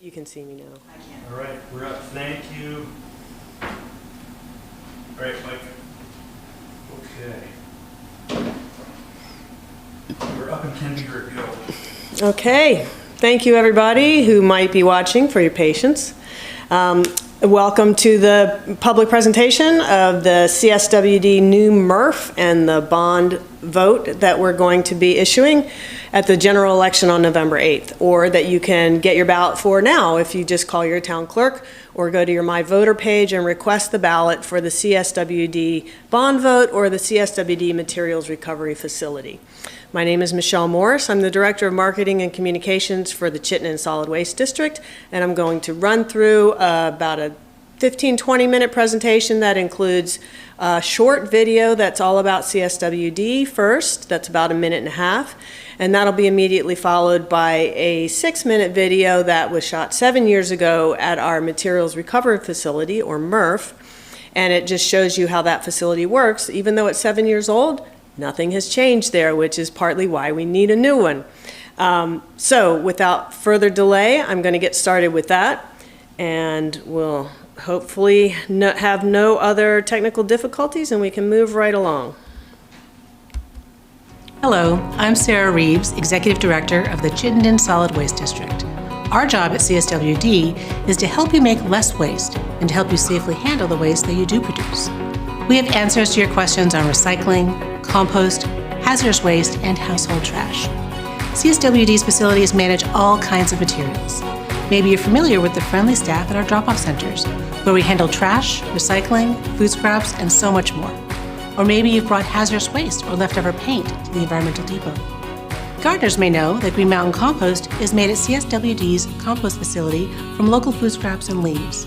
You can see me now. All right, we're up. Thank you. All right, Mike. Okay. We're up and can be heard. Go. Okay. Thank you, everybody who might be watching, for your patience. Welcome to the public presentation of the CSWD new Murph and the bond vote that we're going to be issuing at the general election on November 8th, or that you can get your ballot for now if you just call your town clerk or go to your My Voter page and request the ballot for the CSWD bond vote or the CSWD Materials Recovery Facility. My name is Michelle Morris. I'm the Director of Marketing and Communications for the Chittenden Solid Waste District, and I'm going to run through about a 15-20 minute presentation that includes a short video that's all about CSWD first. That's about a minute and a half, and that'll be immediately followed by a 6-minute video that was shot 7 years ago at our Materials Recovery Facility, or Murph, and it just shows you how that facility works. Even though it's 7 years old, nothing has changed there, which is partly why we need a new one. So without further delay, I'm going to get started with that, and we'll hopefully have no other technical difficulties, and we can move right along. Hello, I'm Sarah Reeves, Executive Director of the Chittenden Solid Waste District. Our job at CSWD is to help you make less waste and to help you safely handle the waste that you do produce. We have answers to your questions on recycling, compost, hazardous waste, and household trash. CSWD's facilities manage all kinds of materials. Maybe you're familiar with the friendly staff at our drop-off centers, where we handle trash, recycling, food scraps, and so much more. Or maybe you've brought hazardous waste or leftover paint to the environmental depot. Gardeners may know that Green Mountain Compost is made at CSWD's compost facility from local food scraps and leaves.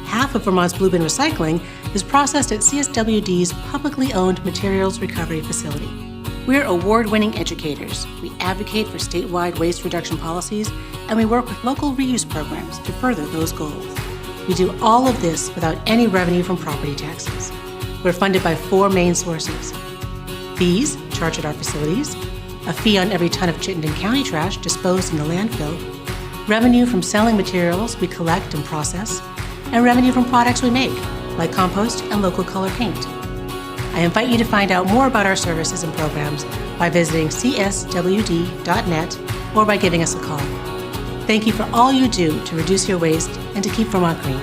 Half of Vermont's Blue Bin recycling is processed at CSWD's publicly owned Materials Recovery Facility. We're award-winning educators. We advocate for statewide waste reduction policies, and we work with local reuse programs to further those goals. We do all of this without any revenue from property taxes. We're funded by 4 main sources: fees charged at our facilities, a fee on every ton of Chittenden County trash disposed in the landfill, revenue from selling materials we collect and process, and revenue from products we make, like compost and local color paint. I invite you to find out more about our services and programs by visiting cswd.net or by giving us a call. Thank you for all you do to reduce your waste and to keep Vermont green.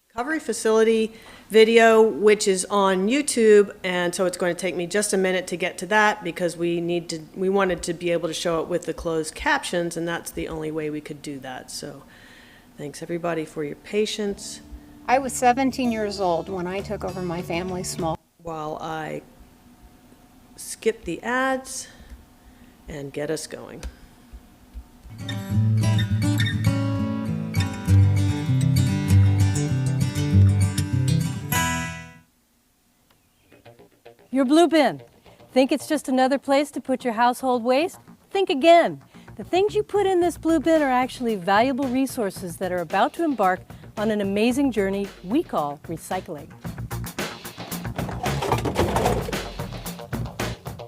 Recovery facility video, which is on YouTube, and so it's going to take me just a minute to get to that because we wanted to be able to show it with the closed captions, and that's the only way we could do that. So thanks everybody for your patience. I was 17 years old when I took over my family's small. While I skip the ads and get us going. Your blue bin. Think it's just another place to put your household waste? Think again. The things you put in this blue bin are actually valuable resources that are about to embark on an amazing journey we call recycling.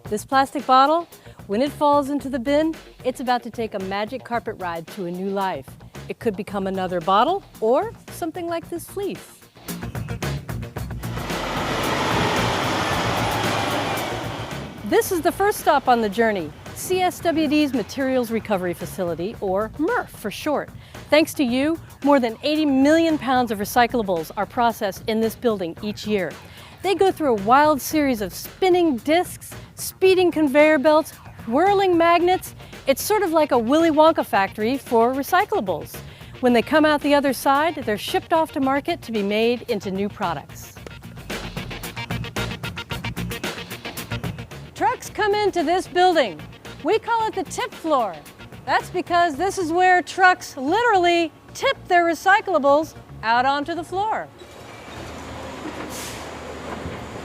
This plastic bottle, when it falls into the bin, it's about to take a magic carpet ride to a new life. It could become another bottle or something like this fleece. This is the first stop on the journey, CSWD's Materials Recovery Facility, or Murph for short. Thanks to you, more than 80 million pounds of recyclables are processed in this building each year. They go through a wild series of spinning discs, speeding conveyor belts, whirling magnets. It's sort of like a Willy Wonka factory for recyclables. When they come out the other side, they're shipped off to market to be made into new products. Trucks come into this building. We call it the tip floor. That's because this is where trucks literally tip their recyclables out onto the floor.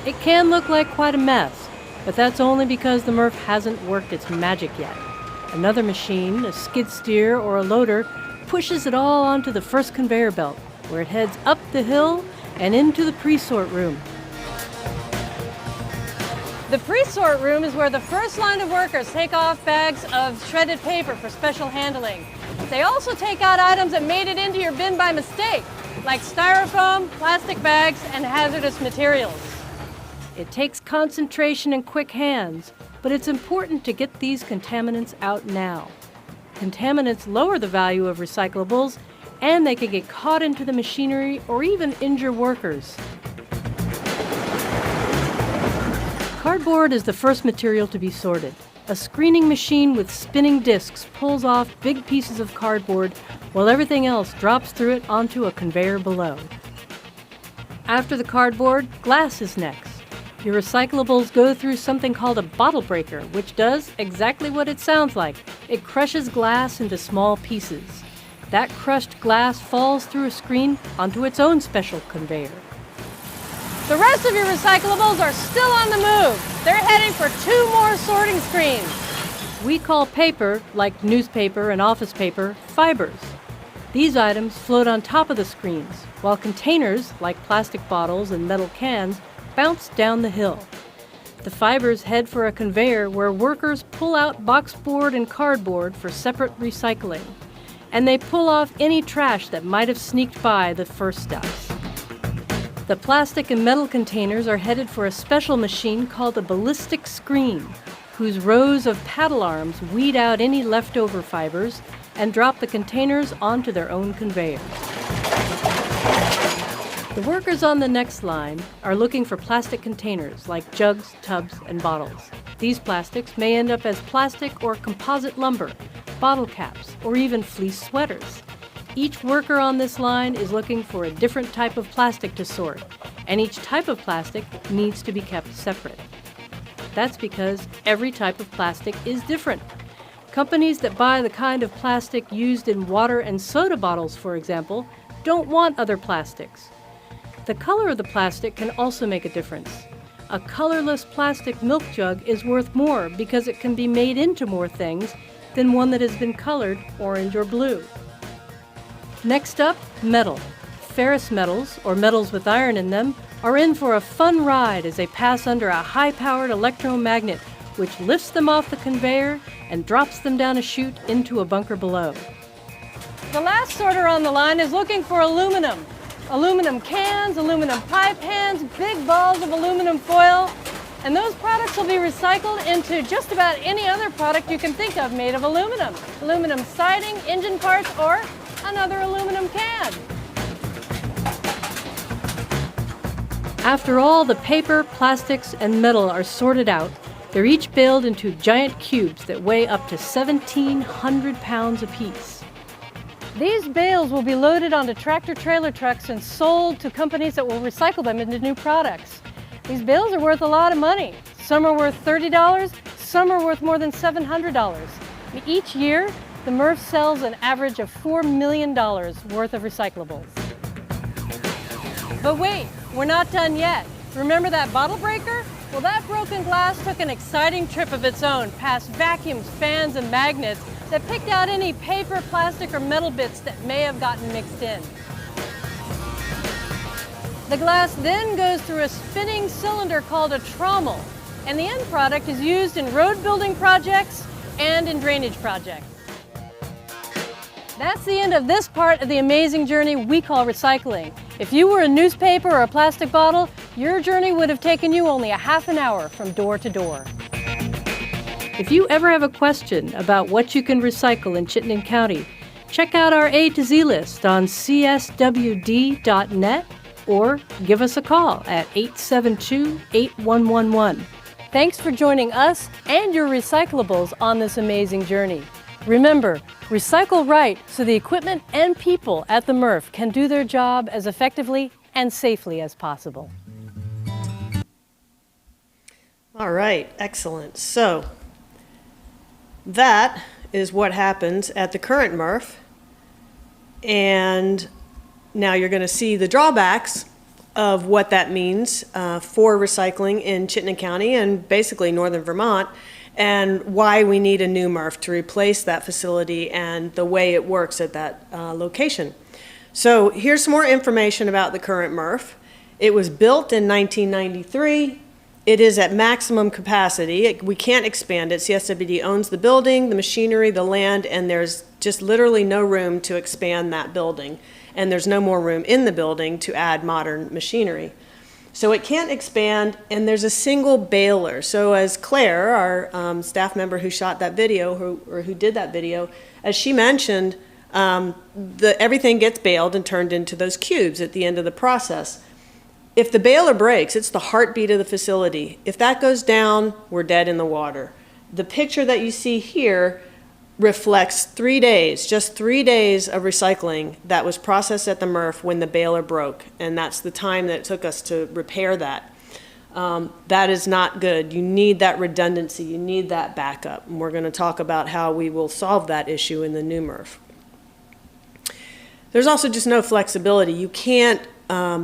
It can look like quite a mess, but that's only because the Murph hasn't worked its magic yet. Another machine, a skid steer or a loader, pushes it all onto the first conveyor belt, where it heads up the hill and into the Presort Room. The Presort Room is where the first line of workers take off bags of shredded paper for special handling. They also take out items that made it into your bin by mistake, like styrofoam, plastic bags, and hazardous materials. It takes concentration and quick hands, but it's important to get these contaminants out now. Contaminants lower the value of recyclables, and they can get caught into the machinery or even injure workers. Cardboard is the first material to be sorted. A screening machine with spinning discs pulls off big pieces of cardboard while everything else drops through it onto a conveyor below. After the cardboard, glass is next. Your recyclables go through something called a bottle breaker, which does exactly what it sounds like. It crushes glass into small pieces. That crushed glass falls through a screen onto its own special conveyor. The rest of your recyclables are still on the move. They're heading for 2 more sorting screens. We call paper, like newspaper and office paper, fibers. These items float on top of the screens, while containers, like plastic bottles and metal cans, bounce down the hill. The fibers head for a conveyor where workers pull out boxboard and cardboard for separate recycling, and they pull off any trash that might have sneaked by the first steps. The plastic and metal containers are headed for a special machine called a ballistic screen, whose rows of paddle arms weed out any leftover fibers and drop the containers onto their own conveyor. The workers on the next line are looking for plastic containers like jugs, tubs, and bottles. These plastics may end up as plastic or composite lumber, bottle caps, or even fleece sweaters. Each worker on this line is looking for a different type of plastic to sort, and each type of plastic needs to be kept separate. That's because every type of plastic is different. Companies that buy the kind of plastic used in water and soda bottles, for example, don't want other plastics. The color of the plastic can also make a difference. A colorless plastic milk jug is worth more because it can be made into more things than one that has been colored orange or blue. Next up, metal. Ferrous metals, or metals with iron in them, are in for a fun ride as they pass under a high-powered electromagnet, which lifts them off the conveyor and drops them down a chute into a bunker below. The last sorter on the line is looking for aluminum. Aluminum cans, aluminum pie pans, big balls of aluminum foil, and those products will be recycled into just about any other product you can think of made of aluminum. Aluminum siding, engine parts, or another aluminum can. After all the paper, plastics, and metal are sorted out, they're each baled into giant cubes that weigh up to 1,700 pounds apiece. These bales will be loaded onto tractor-trailer trucks and sold to companies that will recycle them into new products. These bales are worth a lot of money. Some are worth $30, some are worth more than $700. Each year, the Murph sells an average of $4 million worth of recyclables. But wait, we're not done yet. Remember that bottle breaker? Well, that broken glass took an exciting trip of its own past vacuums, fans, and magnets that picked out any paper, plastic, or metal bits that may have gotten mixed in. The glass then goes through a spinning cylinder called a trommel, and the end product is used in road building projects and in drainage projects. That's the end of this part of the amazing journey we call recycling. If you were a newspaper or a plastic bottle, your journey would have taken you only a half an hour from door to door. If you ever have a question about what you can recycle in Chittenden County, check out our A to Z list on cswd.net or give us a call at 872-8111. Thanks for joining us and your recyclables on this amazing journey. Remember, recycle right so the equipment and people at the Murph can do their job as effectively and safely as possible. All right, excellent. So that is what happens at the current Murph. And now you're going to see the drawbacks of what that means for recycling in Chittenden County and basically northern Vermont, and why we need a new Murph to replace that facility and the way it works at that location. So here's some more information about the current Murph. It was built in 1993. It is at maximum capacity. We can't expand it. CSWD owns the building, the machinery, the land, and there's just literally no room to expand that building. And there's no more room in the building to add modern machinery. So it can't expand, and there's a single baler. So as Claire, our staff member who shot that video, who did that video, as she mentioned, everything gets baled and turned into those cubes at the end of the process. If the baler breaks, it's the heartbeat of the facility. If that goes down, we're dead in the water. The picture that you see here reflects 3 days, just 3 days of recycling that was processed at the Murph when the baler broke. And that's the time that it took us to repair that. That is not good. You need that redundancy. You need that backup. And we're going to talk about how we will solve that issue in the new Murph. There's also just no flexibility. You can't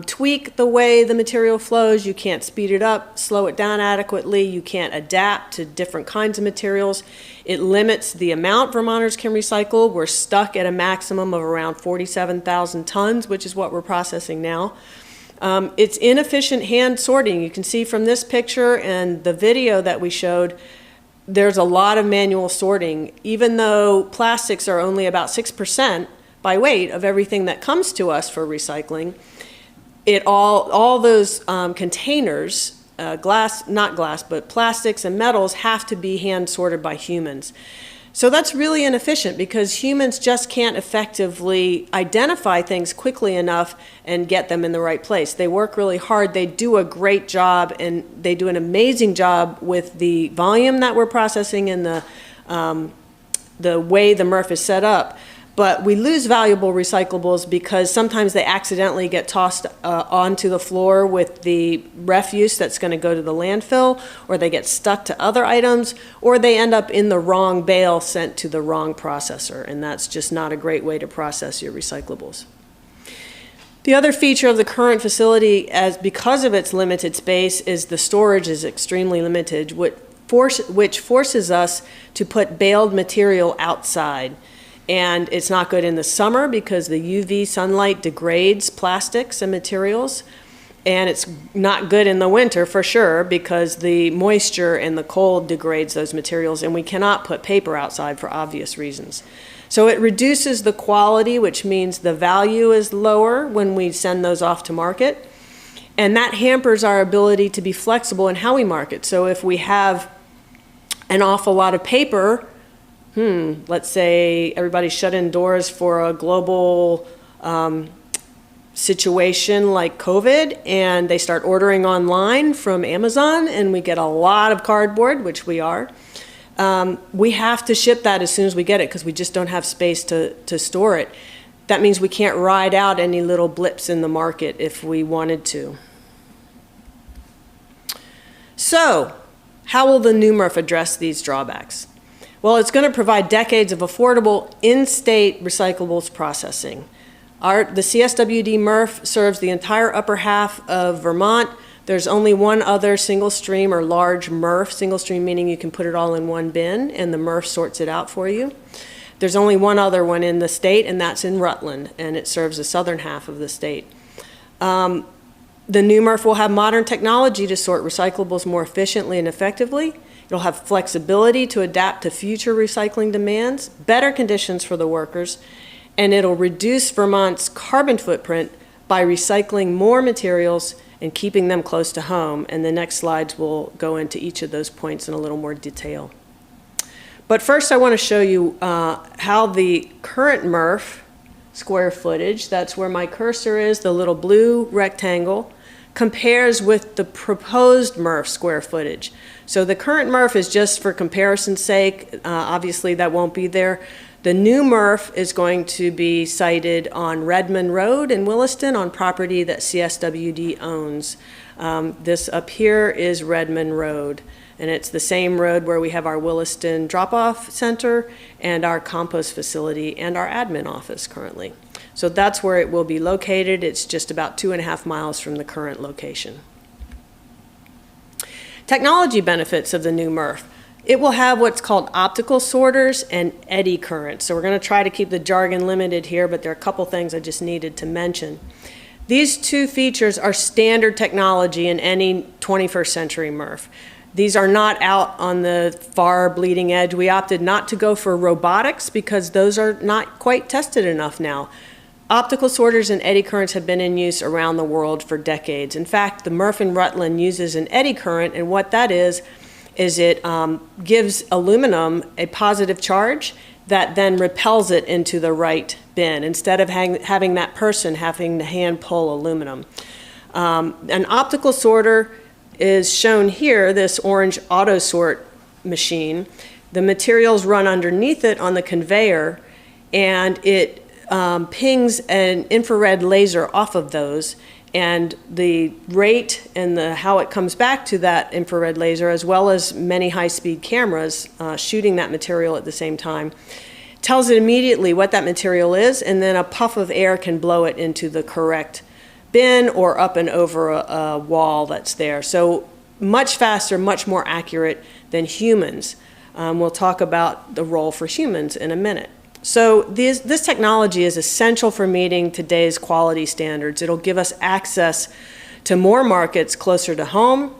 tweak the way the material flows. You can't speed it up, slow it down adequately. You can't adapt to different kinds of materials. It limits the amount Vermonters can recycle. We're stuck at a maximum of around 47,000 tons, which is what we're processing now. It's inefficient hand sorting. You can see from this picture and the video that we showed, there's a lot of manual sorting. Even though plastics are only about 6% by weight of everything that comes to us for recycling, all those containers, not glass, but plastics and metals have to be hand sorted by humans. So that's really inefficient because humans just can't effectively identify things quickly enough and get them in the right place. They work really hard, they do a great job, and they do an amazing job with the volume that we're processing and the way the Murph is set up. But we lose valuable recyclables because sometimes they accidentally get tossed onto the floor with the refuse that's going to go to the landfill, or they get stuck to other items, or they end up in the wrong bale sent to the wrong processor, and that's just not a great way to process your recyclables. The other feature of the current facility, because of its limited space, is the storage is extremely limited, which forces us to put baled material outside. And it's not good in the summer because the UV sunlight degrades plastics and materials. And it's not good in the winter for sure because the moisture and the cold degrades those materials, and we cannot put paper outside for obvious reasons. So it reduces the quality, which means the value is lower when we send those off to market. And that hampers our ability to be flexible in how we market. So if we have an awful lot of paper, let's say everybody's shut indoors for a global situation like COVID, and they start ordering online from Amazon, and we get a lot of cardboard, which we are. We have to ship that as soon as we get it because we just don't have space to store it. That means we can't ride out any little blips in the market if we wanted to. So, how will the new Murph address these drawbacks? Well, it's going to provide decades of affordable in-state recyclables processing. The CSWD Murph serves the entire upper half of Vermont. There's only one other single stream or large Murph, single stream meaning you can put it all in one bin and the Murph sorts it out for you. There's only one other one in the state, and that's in Rutland, and it serves the southern half of the state. The new Murph will have modern technology to sort recyclables more efficiently and effectively. It'll have flexibility to adapt to future recycling demands, better conditions for the workers, and it'll reduce Vermont's carbon footprint by recycling more materials and keeping them close to home. And the next slides will go into each of those points in a little more detail. But first I want to show you how the current Murph square footage, that's where my cursor is, the little blue rectangle, compares with the proposed Murph square footage. So the current Murph is just for comparison's sake. Obviously that won't be there. The new Murph is going to be sited on Redmond Road in Williston on property that CSWD owns. This up here is Redmond Road, and it's the same road where we have our Williston drop-off center and our compost facility and our admin office currently. So that's where it will be located. It's just about 2.5 miles from the current location. Technology benefits of the new Murph. It will have what's called optical sorters and eddy currents. So we're going to try to keep the jargon limited here, but there are a couple things I just needed to mention. These two features are standard technology in any 21st century Murph. These are not out on the far bleeding edge. We opted not to go for robotics because those are not quite tested enough now. Optical sorters and eddy currents have been in use around the world for decades. In fact, the Murph in Rutland uses an eddy current, and what that is it gives aluminum a positive charge that then repels it into the right bin, instead of having that person having to hand pull aluminum. An optical sorter is shown here, this orange auto sort machine. The materials run underneath it on the conveyor, and it pings an infrared laser off of those, and the rate and how it comes back to that infrared laser, as well as many high-speed cameras shooting that material at the same time, tells it immediately what that material is, and then a puff of air can blow it into the correct bin or up and over a wall that's there. So much faster, much more accurate than humans. We'll talk about the role for humans in a minute. So this technology is essential for meeting today's quality standards. It'll give us access to more markets closer to home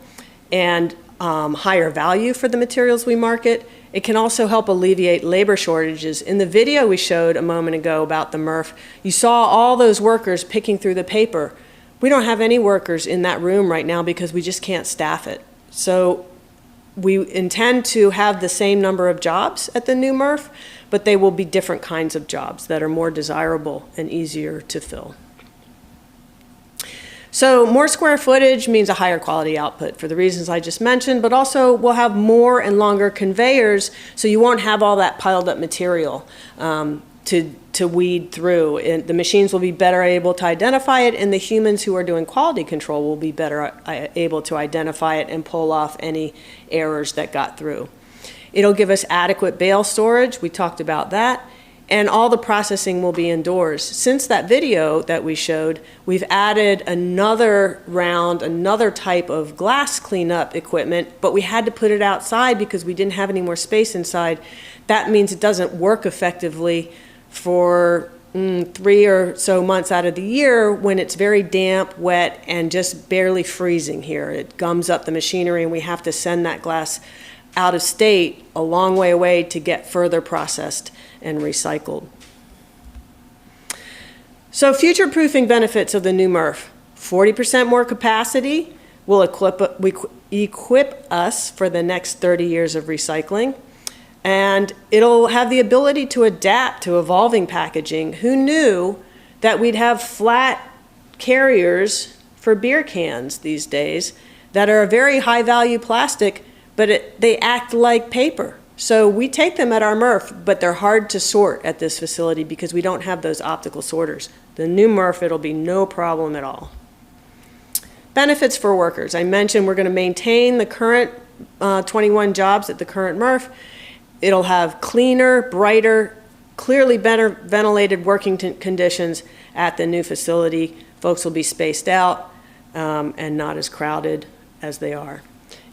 and higher value for the materials we market. It can also help alleviate labor shortages. In the video we showed a moment ago about the Murph, you saw all those workers picking through the paper. We don't have any workers in that room right now because we just can't staff it. So we intend to have the same number of jobs at the new Murph, but they will be different kinds of jobs that are more desirable and easier to fill. So more square footage means a higher quality output for the reasons I just mentioned, but also we'll have more and longer conveyors, so you won't have all that piled up material to weed through. And the machines will be better able to identify it, and the humans who are doing quality control will be better able to identify it and pull off any errors that got through. It'll give us adequate bale storage, we talked about that, and all the processing will be indoors. Since that video that we showed, we've added another round, another type of glass cleanup equipment, but we had to put it outside because we didn't have any more space inside. That means it doesn't work effectively for 3 or so months out of the year when it's very damp, wet, and just barely freezing here. It gums up the machinery, and we have to send that glass out of state a long way away to get further processed and recycled. So future-proofing benefits of the new Murph: 40% more capacity will equip us for the next 30 years of recycling, and it'll have the ability to adapt to evolving packaging. Who knew that we'd have flat carriers for beer cans these days that are a very high-value plastic, but they act like paper. So we take them at our Murph, but they're hard to sort at this facility because we don't have those optical sorters. The new Murph, it'll be no problem at all. Benefits for workers. I mentioned we're going to maintain the current 21 jobs at the current Murph. It'll have cleaner, brighter, clearly better ventilated working conditions at the new facility. Folks will be spaced out and not as crowded as they are.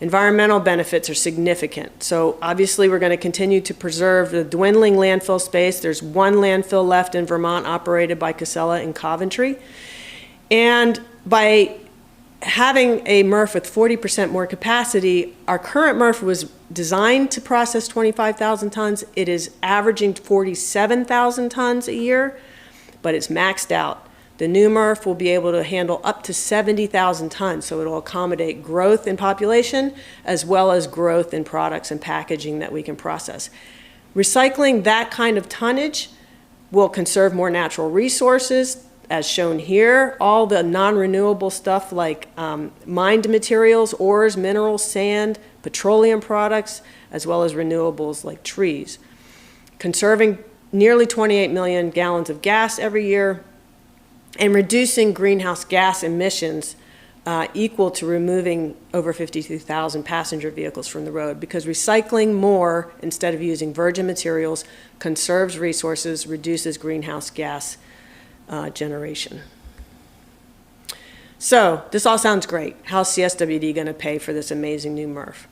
Environmental benefits are significant. So obviously we're going to continue to preserve the dwindling landfill space. There's one landfill left in Vermont operated by Casella in Coventry. And by having a Murph with 40% more capacity, our current Murph was designed to process 25,000 tons. It is averaging 47,000 tons a year, but it's maxed out. The new Murph will be able to handle up to 70,000 tons, so it'll accommodate growth in population as well as growth in products and packaging that we can process. Recycling that kind of tonnage will conserve more natural resources, as shown here. All the non-renewable stuff like mined materials, ores, minerals, sand, petroleum products, as well as renewables like trees. Conserving nearly 28 million gallons of gas every year, and reducing greenhouse gas emissions equal to removing over 52,000 passenger vehicles from the road, because recycling more instead of using virgin materials conserves resources, reduces greenhouse gas generation. So this all sounds great. How's CSWD going to pay for this amazing new Murph?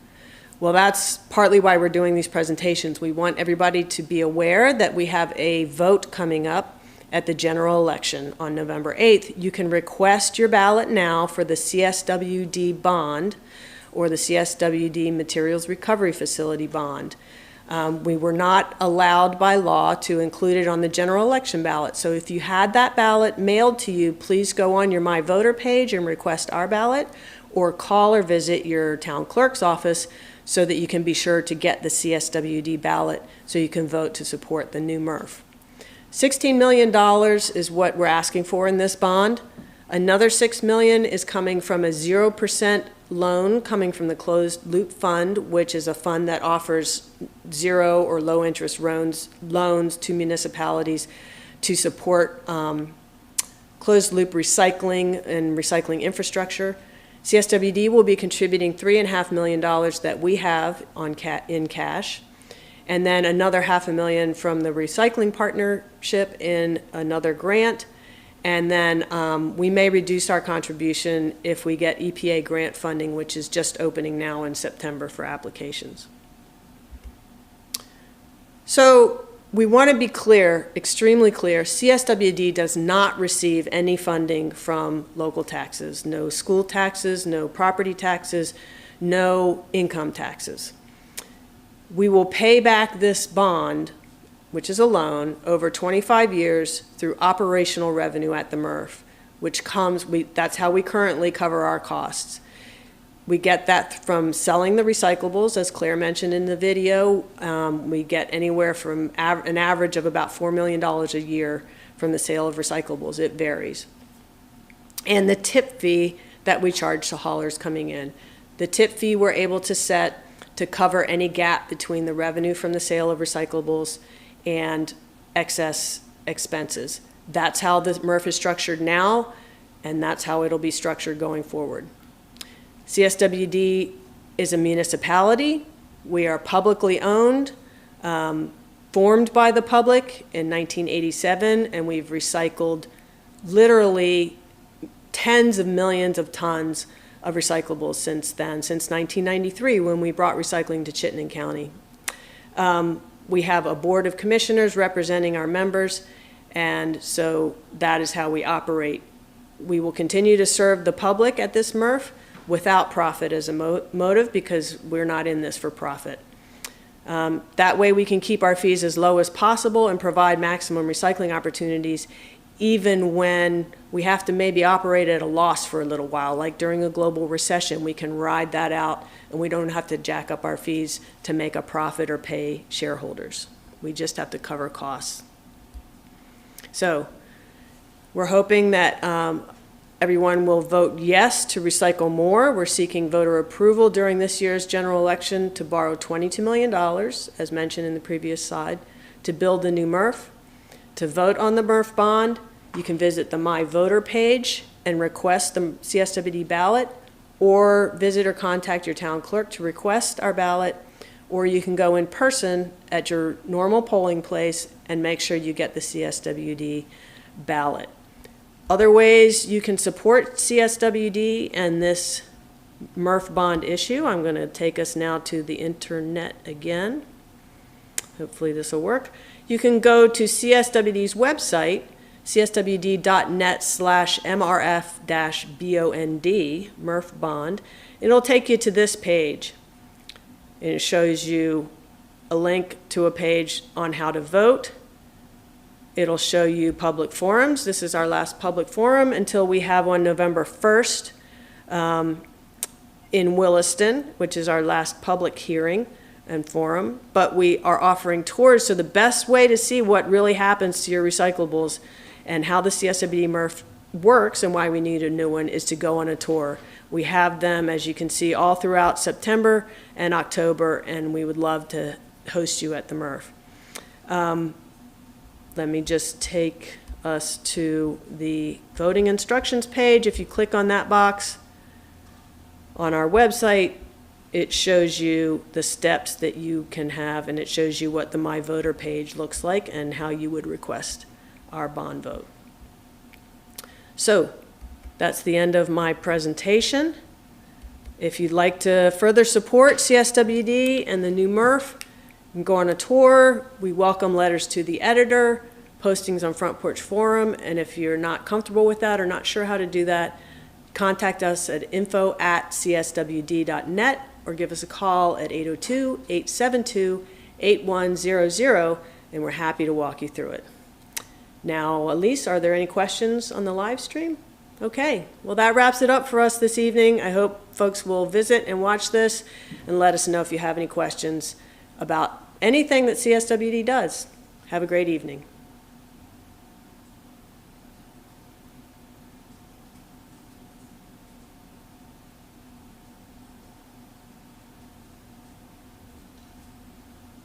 Well, that's partly why we're doing these presentations. We want everybody to be aware that we have a vote coming up at the general election on November 8th. You can request your ballot now for the CSWD bond or the CSWD Materials Recovery Facility bond. We were not allowed by law to include it on the general election ballot. So if you had that ballot mailed to you, please go on your My Voter page and request our ballot, or call or visit your town clerk's office so that you can be sure to get the CSWD ballot so you can vote to support the new Murph. $16 million is what we're asking for in this bond. Another $6 million is coming from a 0% loan coming from the Closed Loop Fund, which is a fund that offers zero or low interest loans to municipalities to support closed loop recycling and recycling infrastructure. CSWD will be contributing $3.5 million that we have in cash, and then another $500,000 from the recycling partnership in another grant. And then we may reduce our contribution if we get EPA grant funding, which is just opening now in September for applications. So we want to be clear, extremely clear, CSWD does not receive any funding from local taxes, no school taxes, no property taxes, no income taxes. We will pay back this bond, which is a loan, over 25 years through operational revenue at the Murph, which comes, that's how we currently cover our costs. We get that from selling the recyclables, as Claire mentioned in the video. We get anywhere from an average of about $4 million a year from the sale of recyclables. It varies. And the tip fee that we charge to haulers coming in. The tip fee we're able to set to cover any gap between the revenue from the sale of recyclables and excess expenses. That's how the Murph is structured now, and that's how it'll be structured going forward. CSWD is a municipality. We are publicly owned, formed by the public in 1987, and we've recycled literally tens of millions of tons of recyclables since then, since 1993 when we brought recycling to Chittenden County. We have a board of commissioners representing our members, and so that is how we operate. We will continue to serve the public at this Murph without profit as a motive, because we're not in this for profit. That way we can keep our fees as low as possible and provide maximum recycling opportunities, even when we have to maybe operate at a loss for a little while. Like during a global recession, we can ride that out and we don't have to jack up our fees to make a profit or pay shareholders. We just have to cover costs. So we're hoping that everyone will vote yes to recycle more. We're seeking voter approval during this year's general election to borrow $22 million, as mentioned in the previous slide, to build the new Murph. To vote on the Murph bond, you can visit the My Voter page and request the CSWD ballot, or visit or contact your town clerk to request our ballot, or you can go in person at your normal polling place and make sure you get the CSWD ballot. Other ways you can support CSWD and this Murph bond issue. I'm going to take us now to the internet again. Hopefully this will work. You can go to CSWD's website, cswd.net/mrf-bond, Murph bond. It'll take you to this page. And it shows you a link to a page on how to vote. It'll show you public forums. This is our last public forum until we have one November 1st in Williston, which is our last public hearing and forum. But we are offering tours, so the best way to see what really happens to your recyclables and how the CSWD Murph works and why we need a new one is to go on a tour. We have them, as you can see, all throughout September and October, and we would love to host you at the Murph. Let me just take us to the voting instructions page. If you click on that box on our website, it shows you the steps that you can have, and it shows you what the My Voter page looks like and how you would request our bond vote. So that's the end of my presentation. If you'd like to further support CSWD and the new Murph, you can go on a tour. We welcome letters to the editor, postings on Front Porch Forum, and if you're not comfortable with that or not sure how to do that, contact us at info@cswd.net or give us a call at 802-872-8100, and we're happy to walk you through it. Now, Elise, are there any questions on the live stream? Okay, well, that wraps it up for us this evening. I hope folks will visit and watch this and let us know if you have any questions about anything that CSWD does. Have a great evening.